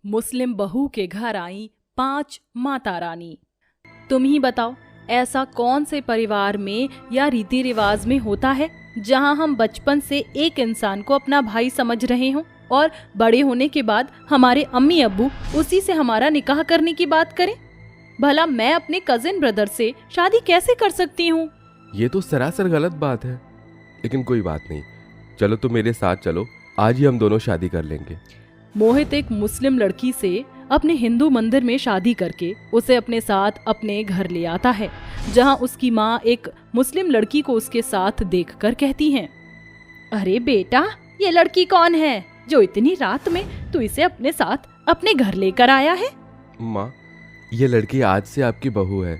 मुस्लिम बहू के घर आई 5 माता रानी। तुम ही बताओ, ऐसा कौन से परिवार में या रीति रिवाज में होता है जहां हम बचपन से एक इंसान को अपना भाई समझ रहे हों और बड़े होने के बाद हमारे अम्मी अब्बू उसी से हमारा निकाह करने की बात करें। भला मैं अपने कजिन ब्रदर से शादी कैसे कर सकती हूँ? ये तो सरासर गलत बात है, लेकिन कोई बात नहीं, चलो तुम मेरे साथ चलो, आज ही हम दोनों शादी कर लेंगे। मोहित एक मुस्लिम लड़की से अपने हिंदू मंदिर में शादी करके उसे अपने साथ अपने घर ले आता है, जहां उसकी माँ एक मुस्लिम लड़की को उसके साथ देखकर कहती हैं, अरे बेटा, ये लड़की कौन है जो इतनी रात में तू इसे अपने साथ अपने घर लेकर आया है? माँ, ये लड़की आज से आपकी बहू है,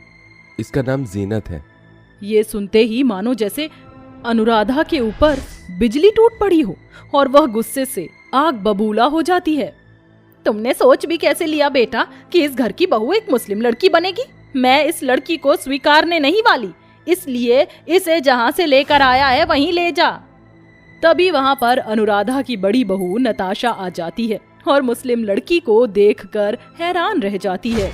इसका नाम जीनत है। ये सुनते ही मानो जैसे अनुराधा के ऊपर बिजली टूट पड़ी हो और वह गुस्से से आग बबूला हो जाती है। तुमने सोच भी कैसे लिया बेटा कि इस घर की बहू एक मुस्लिम लड़की बनेगी? मैं इस लड़की को स्वीकारने नहीं वाली, इसलिए इसे जहां से लेकर आया है वहीं ले जा। तभी वहां पर अनुराधा की बड़ी बहू नताशा आ जाती है और मुस्लिम लड़की को देखकर हैरान रह जाती है।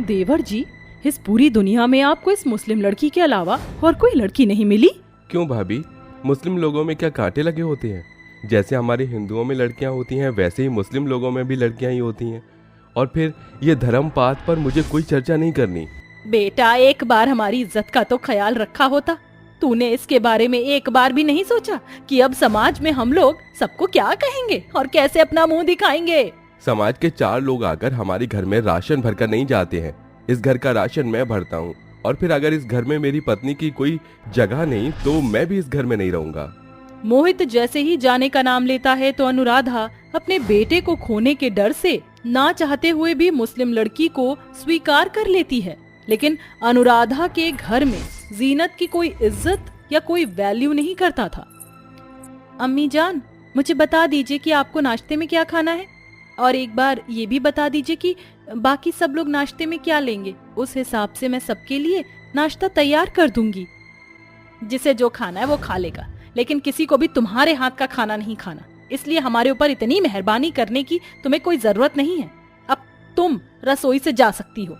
देवर जी, इस पूरी दुनिया में आपको इस मुस्लिम लड़की के अलावा और कोई लड़की नहीं मिली? क्यों भाभी, मुस्लिम लोगों में क्या कांटे लगे होते हैं? जैसे हमारे हिंदुओं में लड़कियां होती हैं, वैसे ही मुस्लिम लोगों में भी लड़कियां ही होती हैं। और फिर ये धर्म पात पर मुझे कोई चर्चा नहीं करनी। बेटा, एक बार हमारी इज्जत का तो ख्याल रखा होता। तूने इसके बारे में एक बार भी नहीं सोचा कि अब समाज में हम लोग सबको क्या कहेंगे और कैसे अपना मुंह दिखाएंगे? समाज के 4 लोग आकर हमारे घर में राशन भरकर नहीं जाते हैं। इस घर का राशन मैं भरता हूँ, और फिर अगर इस घर में मेरी पत्नी की कोई जगह नहीं तो मैं भी इस घर में नहीं रहूंगा। मोहित जैसे ही जाने का नाम लेता है तो अनुराधा अपने बेटे को खोने के डर से ना चाहते हुए भी मुस्लिम लड़की को स्वीकार कर लेती है। लेकिन अनुराधा के घर में जीनत की कोई इज्जत या कोई वैल्यू नहीं करता था। अम्मी जान, मुझे बता दीजिए कि आपको नाश्ते में क्या खाना है, और एक बार ये भी बता दीजिए कि बाकी सब लोग नाश्ते में क्या लेंगे। उस हिसाब से मैं सबके लिए नाश्ता तैयार कर दूंगी। जिसे जो खाना है वो खा लेगा, लेकिन किसी को भी तुम्हारे हाथ का खाना नहीं खाना। इसलिए हमारे ऊपर इतनी मेहरबानी करने की तुम्हें कोई जरूरत नहीं है। अब तुम रसोई से जा सकती हो।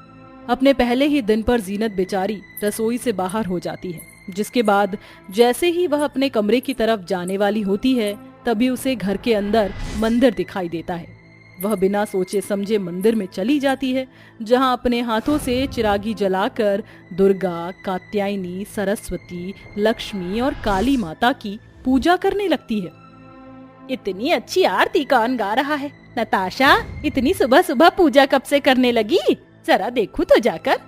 अपने पहले ही दिन पर जीनत बेचारी रसोई से बाहर हो जाती है, जिसके बाद जैसे ही वह अपने कमरे की तरफ जाने वाली होती है तभी उसे घर के अंदर मंदिर दिखाई देता है। वह बिना सोचे समझे मंदिर में चली जाती है, जहां अपने हाथों से चिरागी जलाकर दुर्गा, कात्यायनी, सरस्वती, लक्ष्मी और काली माता की पूजा करने लगती है। इतनी अच्छी आरती कौन गा रहा है? नताशा, इतनी सुबह सुबह पूजा कब से करने लगी? जरा देखूं तो जाकर।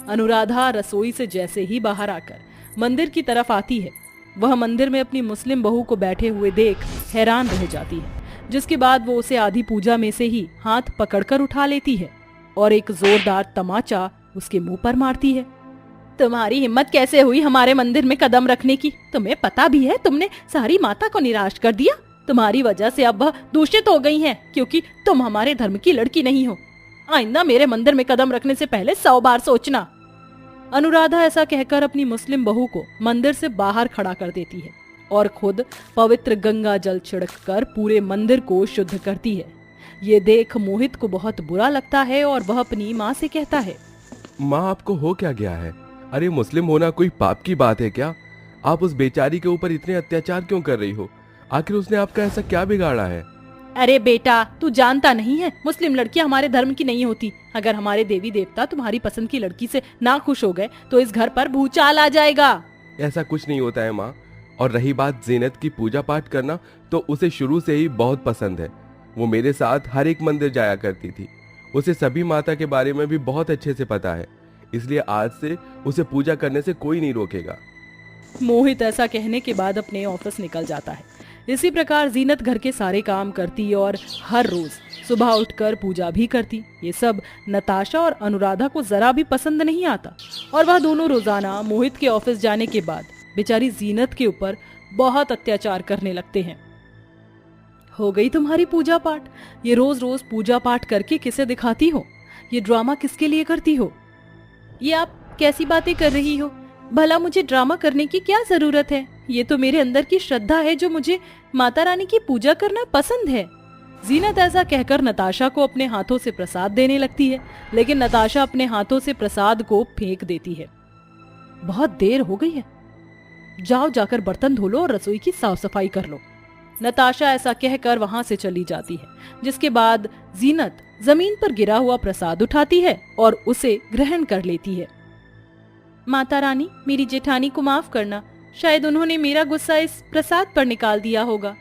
अनुराधा रसोई से जैसे ही बाहर आकर मंदिर की तरफ आती है, वह मंदिर में अपनी मुस्लिम बहू को बैठे हुए देख हैरान रह जाती है, जिसके बाद वो उसे आधी पूजा में से ही हाथ पकड़कर उठा लेती है और एक जोरदार तमाचा उसके मुंह पर मारती है। तुम्हारी हिम्मत कैसे हुई हमारे मंदिर में कदम रखने की? तुम्हें पता भी है तुमने सारी माता को निराश कर दिया। तुम्हारी वजह से अब वह दूषित हो गई हैं, क्योंकि तुम हमारे धर्म की लड़की नहीं हो। आइंदा मेरे मंदिर में कदम रखने से पहले 100 बार सोचना। अनुराधा ऐसा कहकर अपनी मुस्लिम बहू को मंदिर से बाहर खड़ा कर देती है और खुद पवित्र गंगा जल छिड़ककर पूरे मंदिर को शुद्ध करती है। ये देख मोहित को बहुत बुरा लगता है और वह अपनी माँ से कहता है, माँ, आपको हो क्या गया है? अरे मुस्लिम होना कोई पाप की बात है क्या? आप उस बेचारी के ऊपर इतने अत्याचार क्यों कर रही हो? आखिर उसने आपका ऐसा क्या बिगाड़ा है? अरे बेटा, तू जानता नहीं है, मुस्लिम लड़कियां हमारे धर्म की नहीं होती। अगर हमारे देवी देवता तुम्हारी पसंद की लड़की से ना खुश हो गए तो इस घर पर भूचाल आ जाएगा। ऐसा कुछ नहीं होता है माँ। और रही बात जीनत की पूजा पाठ करना, तो उसे शुरू से ही बहुत पसंद है। वो मेरे साथ हर एक मंदिर जाया करती थी। उसे सभी माता के बारे में भी बहुत अच्छे से पता है, इसलिए आज से उसे पूजा करने से कोई नहीं रोकेगा। मोहित ऐसा कहने के बाद अपने ऑफिस निकल जाता है। इसी प्रकार जीनत घर के सारे काम करती और हर रोज सुबह उठकर पूजा भी करती। ये सब नताशा और अनुराधा को जरा भी पसंद नहीं आता और वह दोनों रोजाना मोहित के ऑफिस जाने के बाद बेचारी जीनत के ऊपर बहुत अत्याचार करने लगते हैं। हो गई तुम्हारी पूजा पाठ? ये रोज रोज पूजा पाठ करके किसे दिखाती हो? ये ड्रामा किसके लिए करती हो? ये आप कैसी बातें कर रही हो? भला मुझे ड्रामा करने की क्या जरूरत है? ये तो मेरे अंदर की श्रद्धा है जो मुझे माता रानी की पूजा करना पसंद है। जीनत ऐसा कहकर नताशा को अपने हाथों से प्रसाद देने लगती है, लेकिन नताशा अपने हाथों से प्रसाद को फेंक देती है। बहुत देर हो गई है, जाओ जाकर बर्तन धो लो और रसोई की साफ सफाई कर लो। नताशा ऐसा कहकर वहां से चली जाती है, जिसके बाद जीनत जमीन पर गिरा हुआ प्रसाद उठाती है और उसे ग्रहण कर लेती है। माता रानी, मेरी जेठानी को माफ करना, शायद उन्होंने मेरा गुस्सा इस प्रसाद पर निकाल दिया होगा।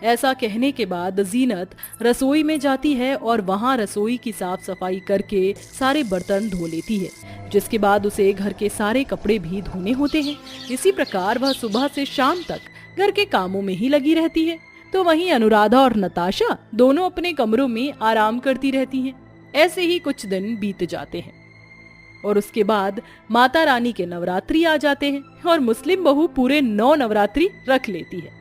ऐसा कहने के बाद जीनत रसोई में जाती है और वहां रसोई की साफ सफाई करके सारे बर्तन धो लेती है, जिसके बाद उसे घर के सारे कपड़े भी धोने होते हैं। इसी प्रकार वह सुबह से शाम तक घर के कामों में ही लगी रहती है। तो वहीं अनुराधा और नताशा दोनों अपने कमरों में आराम करती रहती हैं। ऐसे ही कुछ दिन बीत जाते हैं और उसके बाद माता रानी के नवरात्रि आ जाते हैं और मुस्लिम बहू पूरे 9 नवरात्रि रख लेती है।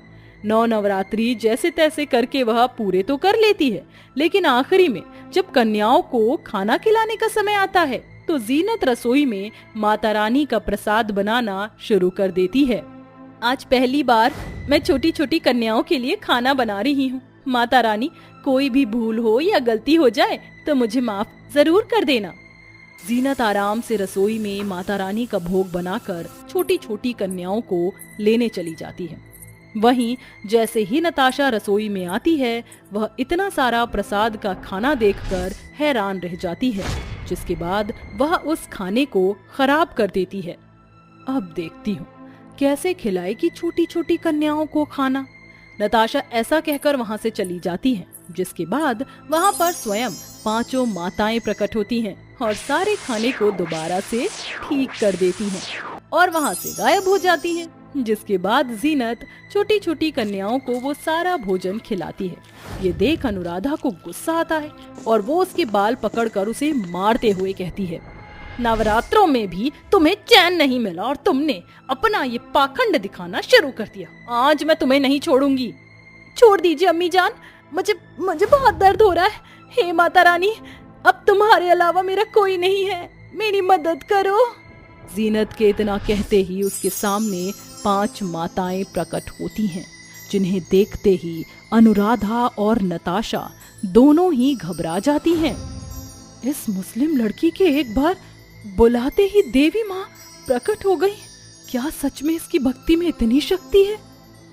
9 नवरात्रि जैसे तैसे करके वह पूरे तो कर लेती है, लेकिन आखिरी में जब कन्याओं को खाना खिलाने का समय आता है तो जीनत रसोई में माता रानी का प्रसाद बनाना शुरू कर देती है। आज पहली बार मैं छोटी छोटी कन्याओं के लिए खाना बना रही हूँ। माता रानी, कोई भी भूल हो या गलती हो जाए तो मुझे माफ जरूर कर देना। जीनत आराम से रसोई में माता रानी का भोग बनाकर छोटी छोटी कन्याओं को लेने चली जाती है। वहीं जैसे ही नताशा रसोई में आती है, वह इतना सारा प्रसाद का खाना देखकर हैरान रह जाती है, जिसके बाद वह उस खाने को खराब कर देती है। अब देखती हूँ कैसे खिलाएगी छोटी छोटी कन्याओं को खाना। नताशा ऐसा कहकर वहां से चली जाती है, जिसके बाद वहां पर स्वयं 5 माताएं प्रकट होती हैं और सारे खाने को दोबारा से ठीक कर देती हैं और वहां से गायब हो जाती हैं। जिसके बाद जीनत छोटी छोटी कन्याओं को वो सारा भोजन खिलाती है। ये देख अनुराधा को गुस्सा आता है और वो उसके बाल पकड़कर उसे मारते हुए कहती है, नवरात्रों में भी तुम्हें चैन नहीं मिला और तुमने अपना ये पाखंड दिखाना शुरू कर दिया। आज मैं तुम्हें नहीं छोड़ूंगी। छोड़ दीजिए अम्मी जान, मुझे बहुत दर्द हो रहा है। हे माता रानी, अब तुम्हारे अलावा मेरा कोई नहीं है, मेरी मदद करो। जीनत के इतना कहते ही उसके सामने 5 माताएं प्रकट होती हैं, जिन्हें देखते ही अनुराधा और नताशा दोनों ही घबरा जाती हैं। इस मुस्लिम लड़की के एक बार बुलाते ही देवी माँ प्रकट हो गई। क्या सच में इसकी भक्ति में इतनी शक्ति है?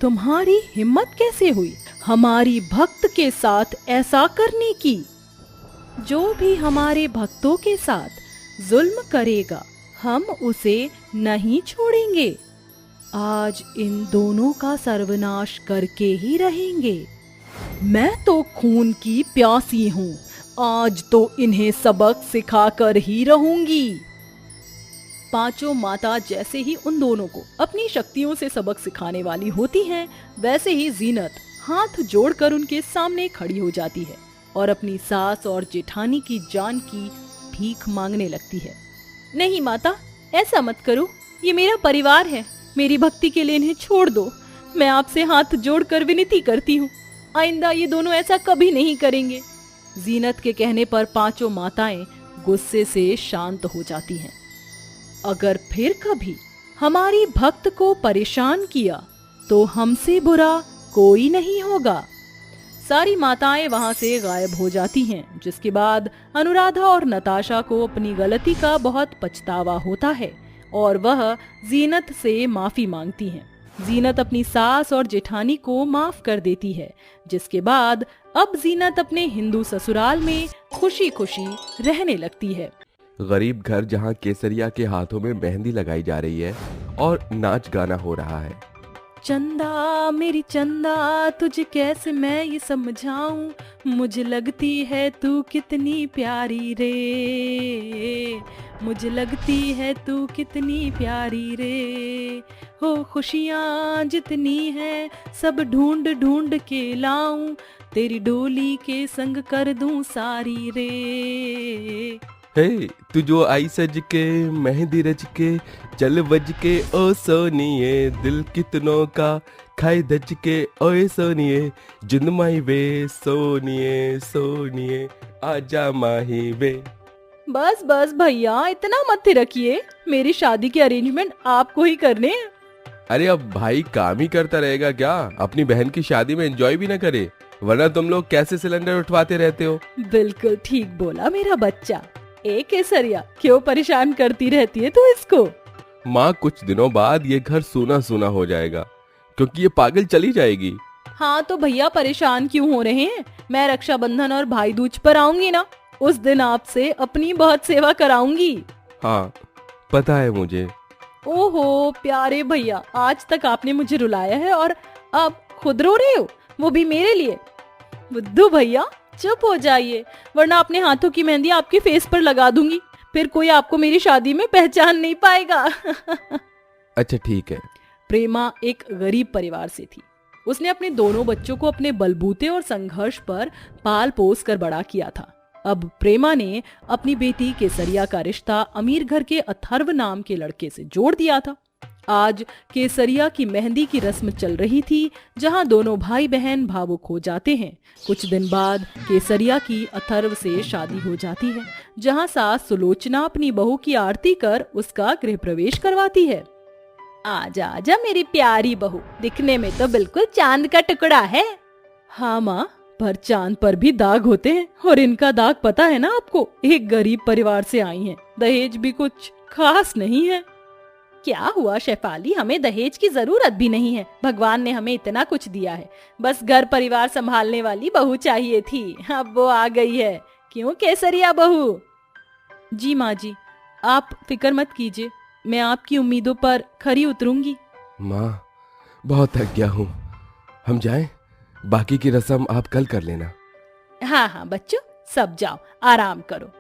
तुम्हारी हिम्मत कैसे हुई हमारी भक्त के साथ ऐसा करने की? जो भी हमारे भक्तों के साथ जुल्म करेगा, हम उसे नहीं छोड़ेंगे। आज इन दोनों का सर्वनाश करके ही रहेंगे। मैं तो खून की प्यासी हूँ, आज तो इन्हें सबक सिखाकर ही रहूंगी। 5 माता जैसे ही उन दोनों को अपनी शक्तियों से सबक सिखाने वाली होती हैं, वैसे ही जीनत हाथ जोड़कर उनके सामने खड़ी हो जाती है और अपनी सास और जेठानी की जान की भीख मांगने लगती है। नहीं माता, ऐसा मत करो, ये मेरा परिवार है, मेरी भक्ति के लिए इन्हें छोड़ दो। मैं आपसे हाथ जोड़कर विनती करती हूँ, आइंदा ये दोनों ऐसा कभी नहीं करेंगे। जीनत के कहने पर 5 माताएं गुस्से से शांत हो जाती हैं। अगर फिर कभी हमारी भक्त को परेशान किया तो हमसे बुरा कोई नहीं होगा। सारी माताएं वहां से गायब हो जाती हैं, जिसके बाद अनुराधा और नताशा को अपनी गलती का बहुत पछतावा होता है और वह जीनत से माफी मांगती हैं। जीनत अपनी सास और जेठानी को माफ कर देती है, जिसके बाद अब जीनत अपने हिंदू ससुराल में खुशी खुशी रहने लगती है। गरीब घर जहाँ केसरिया के हाथों में मेहंदी लगाई जा रही है और नाच गाना हो रहा है। चंदा मेरी चंदा, तुझे कैसे मैं ये समझाऊं, मुझे लगती है तू कितनी प्यारी रे, मुझे लगती है तू कितनी प्यारी रे। हो खुशियाँ जितनी है सब ढूंढ ढूंढ के लाऊं, तेरी डोली के संग कर दूं सारी रे। हे तू जो आई सज के मेहंदी रच के, चल बज के ओ सोनिए, दिल कितनों का खाए धज के ओए सोनिए, जिंद माही वे सोनिए सोनिए, आजा माही वे। बस बस भैया, इतना मत रखिए, मेरी शादी के अरेंजमेंट आपको ही करने हैं। अरे अब भाई काम ही करता रहेगा क्या? अपनी बहन की शादी में एंजॉय भी ना करे? वरना तुम लोग कैसे सिलेंडर उठवाते रहते हो? बिल्कुल ठीक बोला मेरा बच्चा। ए केसरिया, क्यों परेशान करती रहती है तू इसको? माँ, कुछ दिनों बाद ये घर सूना सूना हो जाएगा क्योंकि ये पागल चली जाएगी। हाँ तो भैया परेशान क्यों हो रहे हैं? मैं रक्षाबंधन और भाई दूज पर आऊंगी ना, उस दिन आपसे अपनी बहुत सेवा कराऊंगी। हाँ, पता है मुझे। ओहो प्यारे भैया, आज तक आपने मुझे रुलाया है और अब खुद रो रहे हो, वो भी मेरे लिए। बुद्धू भैया चुप हो जाइए, वरना अपने हाथों की मेहंदी आपके फेस पर लगा दूंगी, फिर कोई आपको मेरी शादी में पहचान नहीं पाएगा। अच्छा ठीक है। प्रेमा एक गरीब परिवार से थी। उसने अपने दोनों बच्चों को अपने बलबूते और संघर्ष पर पाल पोस कर बड़ा किया था। अब प्रेमा ने अपनी बेटी केसरिया का रिश्ता अमीर घर के अथर्व नाम के लड़के से जोड़ दिया था। आज केसरिया की मेहंदी की रस्म चल रही थी, जहां दोनों भाई बहन भावुक हो जाते हैं। कुछ दिन बाद केसरिया की अथर्व से शादी हो जाती है, जहां सास सुलोचना अपनी बहू की आरती कर उसका गृह प्रवेश करवाती है। आजा आजा मेरी प्यारी बहू, दिखने में तो बिल्कुल चांद का टुकड़ा है। हाँ माँ, पर चांद पर भी दाग होते हैं, और इनका दाग पता है ना आपको। एक गरीब परिवार से आई हैं, दहेज भी कुछ खास नहीं है। क्या हुआ शेफाली, हमें दहेज की जरूरत भी नहीं है, भगवान ने हमें इतना कुछ दिया है, बस घर परिवार संभालने वाली बहू चाहिए थी, अब वो आ गई है। क्यों केसरिया बहू? जी माँ जी, आप फिक्र मत कीजिए, मैं आपकी उम्मीदों पर खरी उतरूंगी। माँ, बहुत थक गया हूँ, हम जाएं? बाकी की रस्म आप कल कर लेना। हाँ हाँ बच्चों, सब जाओ आराम करो।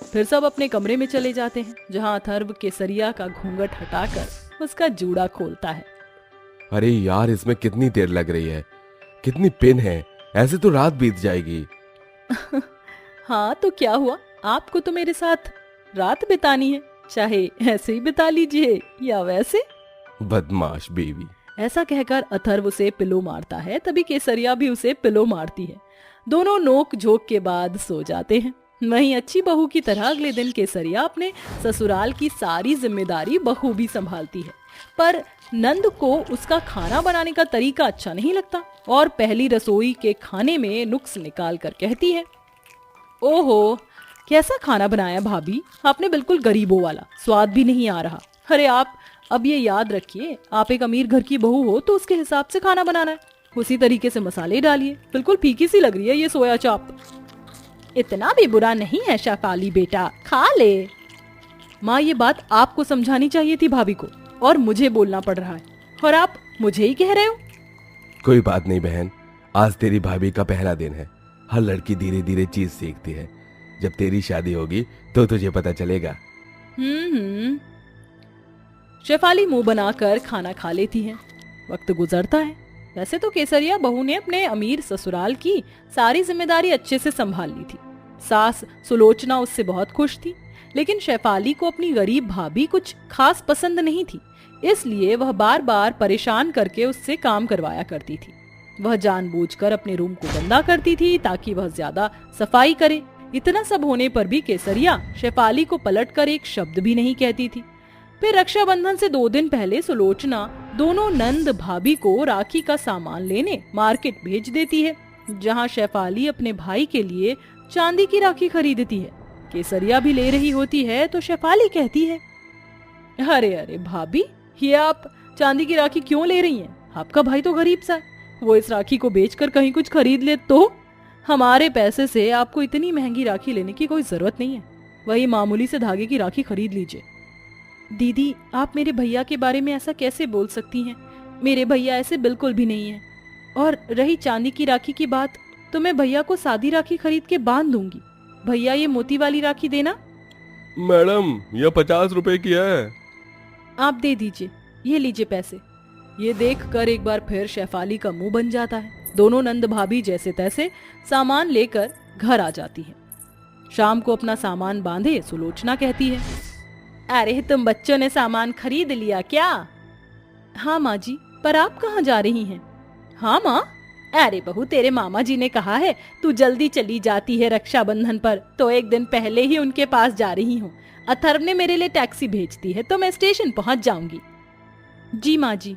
फिर सब अपने कमरे में चले जाते हैं, जहाँ अथर्व केसरिया का घूंघट हटाकर उसका जूड़ा खोलता है। अरे यार, इसमें कितनी देर लग रही है, कितनी पिन है, ऐसे तो रात बीत जाएगी। हाँ तो क्या हुआ, आपको तो मेरे साथ रात बितानी है, चाहे ऐसे ही बिता लीजिए या वैसे। बदमाश बेबी। ऐसा कहकर अथर्व उसे पिलो मारता है, तभी केसरिया भी उसे पिलो मारती है। दोनों नोक झोंक के बाद सो जाते हैं। वहीं अच्छी बहू की तरह अगले दिन केसरिया अपने ससुराल की सारी जिम्मेदारी बखूबी संभालती है, पर नंद को उसका खाना बनाने का तरीका अच्छा नहीं लगता और पहली रसोई के खाने में नुक्स निकाल कर कहती है, ओहो कैसा खाना बनाया भाभी, आपने बिल्कुल गरीबों वाला, स्वाद भी नहीं आ रहा। अरे आप अब ये याद रखिए, आप एक अमीर घर की बहू हो तो उसके हिसाब से खाना बनाना है, उसी तरीके से मसाले डालिए। बिल्कुल फीकी सी लग रही है ये सोया चाप। इतना भी बुरा नहीं है शेफाली बेटा, खा ले। माँ, ये बात आपको समझानी चाहिए थी भाभी को, और मुझे बोलना पड़ रहा है, और आप मुझे ही कह रहे हो। कोई बात नहीं बहन, आज तेरी भाभी का पहला दिन है, हर लड़की धीरे धीरे चीज सीखती है, जब तेरी शादी होगी तो तुझे पता चलेगा। शेफाली मुंह बनाकर खाना खा लेती है। वक्त गुजरता है। वैसे तो केसरिया बहू ने अपने अमीर ससुराल की सारी जिम्मेदारी अच्छे से संभाल ली थी। सास सुलोचना उससे बहुत खुश थी, लेकिन शेफाली को अपनी गरीब भाभी कुछ खास पसंद नहीं थी, इसलिए वह बार बार परेशान करके उससे काम करवाया करती थी। वह जानबूझकर अपने रूम को गंदा करती थी ताकि वह ज्यादा सफाई करे। इतना सब होने पर भी केसरिया शेफाली को पलटकर एक शब्द भी नहीं कहती थी। फिर रक्षाबंधन से 2 दिन पहले सुलोचना दोनों नंद भाभी को राखी का सामान लेने मार्केट भेज देती है, जहां शेफाली अपने भाई के लिए चांदी की राखी खरीदती है। केसरिया भी ले रही होती है तो शेफाली कहती है, अरे अरे भाभी, ये आप चांदी की राखी क्यों ले रही हैं? आपका भाई तो गरीब सा है, वो इस राखी को बेचकर कहीं कुछ खरीद ले तो। हमारे पैसे से आपको इतनी महंगी राखी लेने की कोई जरूरत नहीं है, वही मामूली से धागे की राखी खरीद लीजिए। दीदी, आप मेरे भैया के बारे में ऐसा कैसे बोल सकती हैं? मेरे भैया ऐसे बिल्कुल भी नहीं है। और रही चांदी की राखी की बात, तो मैं भैया को सादी राखी खरीद के बांध दूंगी। भैया ये मोती वाली राखी देना। मैडम, यह 50 रुपए की है। आप दे दीजिए, ये लीजिए पैसे। ये देखकर एक बार फिर शेफाली का मुंह बन जाता है। दोनों नंद भाभी जैसे तैसे सामान लेकर घर आ जाती है। शाम को अपना सामान बांधे सुलोचना कहती है, अरे तुम बच्चों ने सामान खरीद लिया क्या? हाँ माँ जी, पर आप कहाँ जा रही हैं? हाँ माँ, अरे बहू, तेरे मामा जी ने कहा है तू जल्दी चली जाती है रक्षाबंधन पर, तो एक दिन पहले ही उनके पास जा रही हूँ। अथर्व ने मेरे लिए टैक्सी भेजती है तो मैं स्टेशन पहुँच जाऊंगी। जी माँ जी।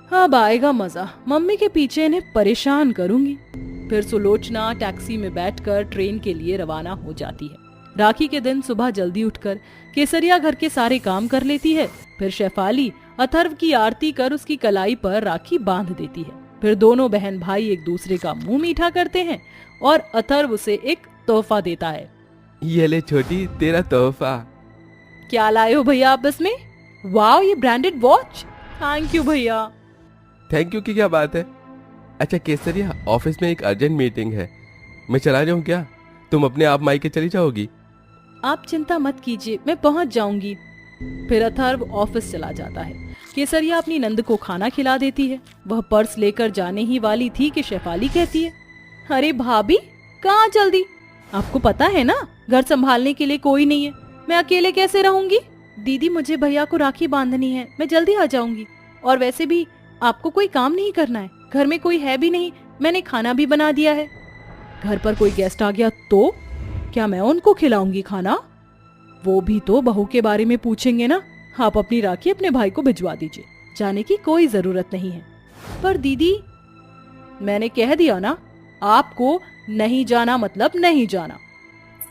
अब आएगा मजा, मम्मी के पीछे इन्हें परेशान करूंगी। फिर सुलोचना टैक्सी में बैठकर ट्रेन के लिए रवाना हो जाती है। राखी के दिन सुबह जल्दी उठकर केसरिया घर के सारे काम कर लेती है। फिर शेफाली अथर्व की आरती कर उसकी कलाई पर राखी बांध देती है। फिर दोनों बहन भाई एक दूसरे का मुंह मीठा करते हैं और अथर्व उसे एक तोहफा देता है। ये ले छोटी, तेरा तोहफा। क्या लाए हो भैया आपस में? वाह, ये ब्रांडेड वॉच। थैंक यू भैया। थैंक यू की क्या बात है। अच्छा केसरिया, ऑफिस में एक अर्जेंट मीटिंग है, मैं चला जाऊं क्या? तुम अपने आप मायके चली जाओगी? आप चिंता मत कीजिए, मैं पहुंच जाऊंगी। फिर अथर्व ऑफिस चला जाता है। केसरिया अपनी नंद को खाना खिला देती है। वह पर्स लेकर जाने ही वाली थी कि शेफाली कहती है, अरे भाभी, कहाँ जल्दी? आपको पता है ना, घर संभालने के लिए कोई नहीं है, मैं अकेले कैसे रहूंगी? दीदी, मुझे भैया को राखी बांधनी है, मैं जल्दी आ जाऊंगी। और वैसे भी आपको कोई काम नहीं करना है, घर में कोई है भी नहीं, मैंने खाना भी बना दिया है। घर पर कोई गेस्ट आ गया तो क्या मैं उनको खिलाऊंगी खाना? वो भी तो बहू के बारे में पूछेंगे ना। आप अपनी राखी अपने भाई को भिजवा दीजिए, जाने की कोई जरूरत नहीं है। पर दीदी, मैंने कह दिया ना, आपको नहीं जाना मतलब नहीं जाना।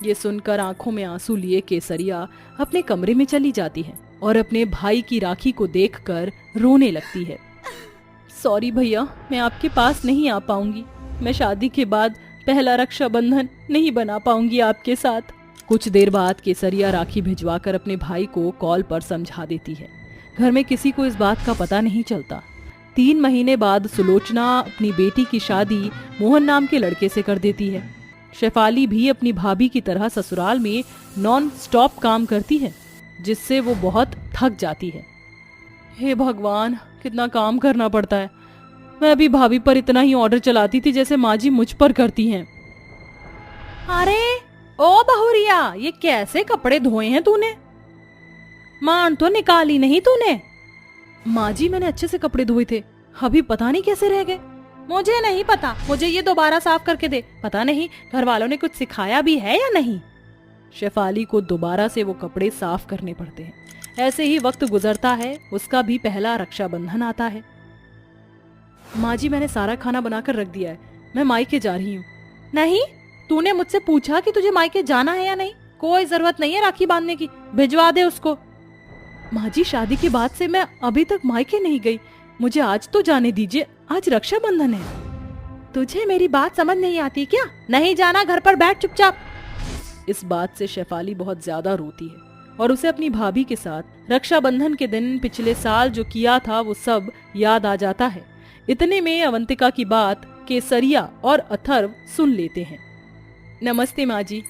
ये सुनकर आंखों में आंसू लिए केसरिया अपने कमरे में चली जाती है और अपने भाई की राखी को देखकर रोने लगती है। सॉरी भैया, मैं आपके पास नहीं आ पाऊंगी। मैं शादी के बाद पहला रक्षाबंधन नहीं बना पाऊंगी आपके साथ। कुछ देर बाद केसरिया राखी भिजवाकर अपने भाई को कॉल पर समझा देती है। घर में किसी को इस बात का पता नहीं चलता। 3 महीने बाद सुलोचना अपनी बेटी की शादी मोहन नाम के लड़के से कर देती है। शेफाली भी अपनी भाभी की तरह ससुराल में नॉन स्टॉप काम करती है, जिससे वो बहुत थक जाती है। हे भगवान, कितना काम करना पड़ता है। मैं भी भाभी पर इतना ही ऑर्डर चलाती थी जैसे माँ जी मुझ पर करती हैं। अरे ओ बहुरिया, ये कैसे कपड़े धोए हैं तूने? मान तो निकाली नहीं तूने? माँ जी, मैंने अच्छे से कपड़े धोए थे, अभी पता नहीं कैसे रह गए। मुझे नहीं पता, मुझे ये दोबारा साफ करके दे। पता नहीं घर वालों ने कुछ सिखाया भी है या नहीं। शेफाली को दोबारा से वो कपड़े साफ करने पड़ते हैं। ऐसे ही वक्त गुजरता है, उसका भी पहला रक्षाबंधन आता है। माँ जी, मैंने सारा खाना बनाकर रख दिया है, मैं मायके जा रही हूँ। नहीं, तूने मुझसे पूछा कि तुझे मायके जाना है या नहीं? कोई जरूरत नहीं है राखी बांधने की, भिजवा दे उसको। माँ जी, शादी के बाद से मैं अभी तक मायके नहीं गई, मुझे आज तो जाने दीजिए, आज रक्षाबंधन है। तुझे मेरी बात समझ नहीं आती क्या? नहीं जाना, घर पर बैठ चुपचाप। इस बात से शेफाली बहुत ज्यादा रोती है और उसे अपनी भाभी के साथ रक्षाबंधन के दिन पिछले साल जो किया था वो सब याद आ जाता है। इतने में अवंतिका की बात केसरिया और अथर्व सुन लेते हैं। नमस्ते माँ जी,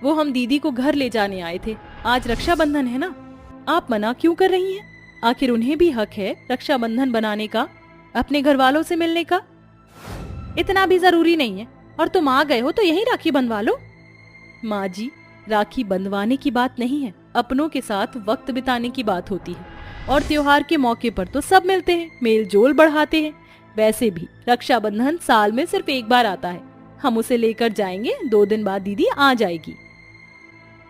वो हम दीदी को घर ले जाने आए थे, आज रक्षाबंधन है ना, आप मना क्यों कर रही हैं? आखिर उन्हें भी हक है रक्षाबंधन बनाने का, अपने घर वालों से मिलने का। इतना भी जरूरी नहीं है, और तुम आ गए हो तो यही राखी बंधवा लो। माँ जी, राखी बंधवाने की बात नहीं है, अपनों के साथ वक्त बिताने की बात होती है। और त्योहार के मौके पर तो सब मिलते हैं, मेल जोल बढ़ाते हैं। वैसे भी रक्षाबंधन साल में सिर्फ एक बार आता है, हम उसे लेकर जाएंगे, 2 दिन बाद दीदी आ जाएगी।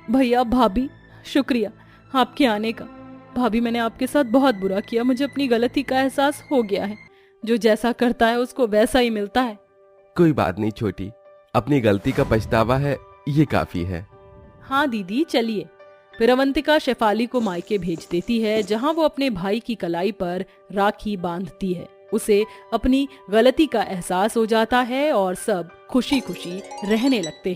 भैया भाभी, शुक्रिया आपके आने का। भाभी, मैंने आपके साथ बहुत बुरा किया, मुझे अपनी गलती का एहसास हो गया है। जो जैसा करता है उसको वैसा ही मिलता है। कोई बात नहीं छोटी, अपनी गलती का पछतावा है, ये काफी है। हाँ दीदी, चलिए। फिर अवंतिका शेफाली को मायके भेज देती है, जहाँ वो अपने भाई की कलाई पर राखी बांधती है। उसे अपनी गलती का एहसास हो जाता है और सब खुशी खुशी रहने लगते हैं।